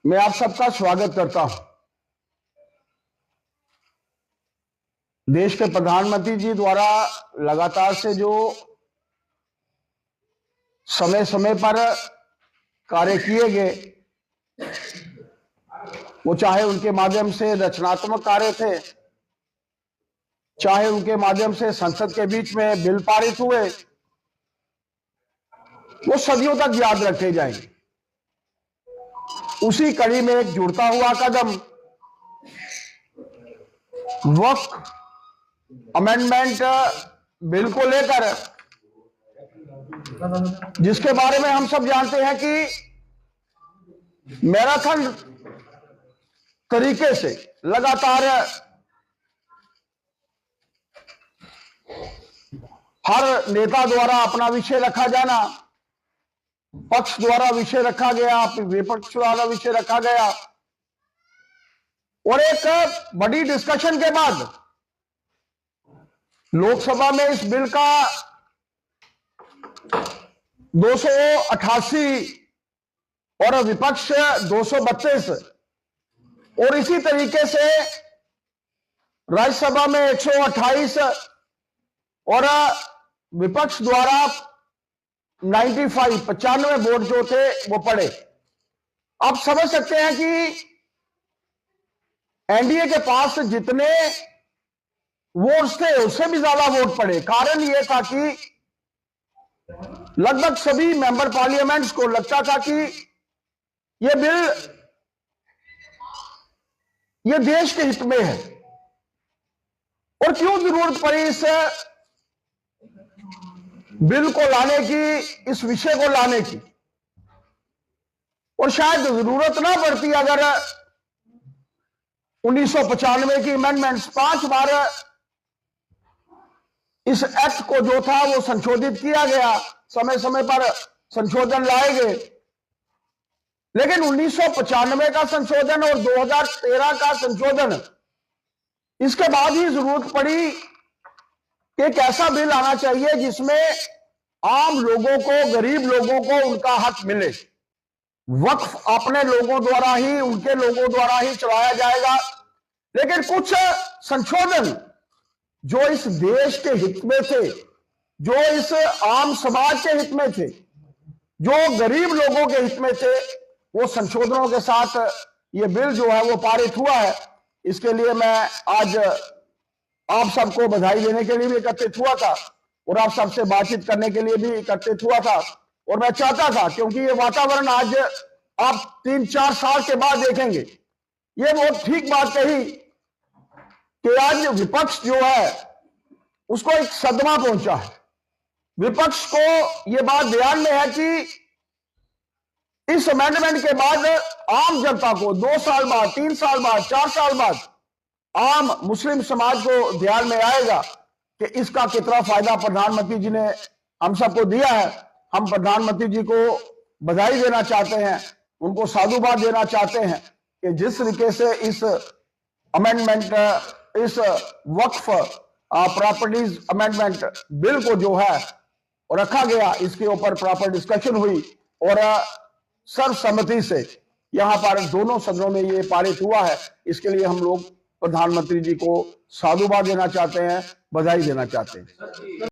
मैं आप सबका स्वागत करता हूं। देश के प्रधानमंत्री जी द्वारा लगातार से जो समय समय पर कार्य किए गए, वो चाहे उनके माध्यम से रचनात्मक कार्य थे, चाहे उनके माध्यम से संसद के बीच में बिल पारित हुए, वो सदियों तक याद रखे जाएंगे। उसी कड़ी में एक जुड़ता हुआ कदम वक्फ अमेंडमेंट बिल को लेकर, जिसके बारे में हम सब जानते हैं कि मैराथन तरीके से लगातार हर नेता द्वारा अपना विषय रखा जाना, पक्ष द्वारा विषय रखा गया, विपक्ष द्वारा विषय रखा गया, और एक बड़ी डिस्कशन के बाद लोकसभा में इस बिल का 288 और विपक्ष 232, और इसी तरीके से राज्यसभा में 128 और विपक्ष द्वारा 95 वोट जो थे वो पड़े। आप समझ सकते हैं कि एनडीए के पास जितने वोट्स थे उससे भी ज्यादा वोट पड़े। कारण यह था कि लगभग सभी मेंबर पार्लियामेंट्स को लगता था कि यह बिल यह देश के हित में है, और क्यों जरूरत पड़ी इस बिल को लाने की, इस विषय को लाने की, और शायद जरूरत ना पड़ती अगर 1995 की अमेंडमेंट्स 5 बार इस एक्ट को जो था वो संशोधित किया गया, समय समय पर संशोधन लाए गए, लेकिन 1995 का संशोधन और 2013 का संशोधन, इसके बाद ही जरूरत पड़ी कि एक ऐसा बिल आना चाहिए जिसमें आम लोगों को, गरीब लोगों को उनका हक मिले। वक्फ अपने लोगों द्वारा ही, उनके लोगों द्वारा ही चलाया जाएगा, लेकिन कुछ संशोधन जो इस देश के हित में थे, जो इस आम समाज के हित में थे, जो गरीब लोगों के हित में थे, वो संशोधनों के साथ ये बिल जो है वो पारित हुआ है। इसके लिए मैं आज आप सबको बधाई देने के लिए भी एकत्रित हुआ था, और आप सबसे बातचीत करने के लिए भी एकत्रित हुआ था। और मैं चाहता था, क्योंकि ये वातावरण आज आप 3-4 साल के बाद देखेंगे, ये बहुत ठीक बात कही कि आज विपक्ष जो है उसको एक सदमा पहुंचा है। विपक्ष को यह बात ध्यान में है कि इस अमेंडमेंट के बाद आम जनता को 2 साल बाद, 3 साल बाद, 4 साल बाद आम मुस्लिम समाज को ध्यान में आएगा कि इसका कितना फायदा प्रधानमंत्री जी ने हम सबको दिया है। हम प्रधानमंत्री जी को बधाई देना चाहते हैं, उनको साधुवाद देना चाहते हैं कि जिस तरीके से इस अमेंडमेंट, इस वक्फ प्रॉपर्टीज अमेंडमेंट बिल को जो है रखा गया, इसके ऊपर प्रॉपर डिस्कशन हुई और सर्वसम्मति से यहां पर दोनों सदनों में ये पारित हुआ है। इसके लिए हम लोग प्रधानमंत्री जी को साधुवाद देना चाहते हैं, बधाई देना चाहते हैं।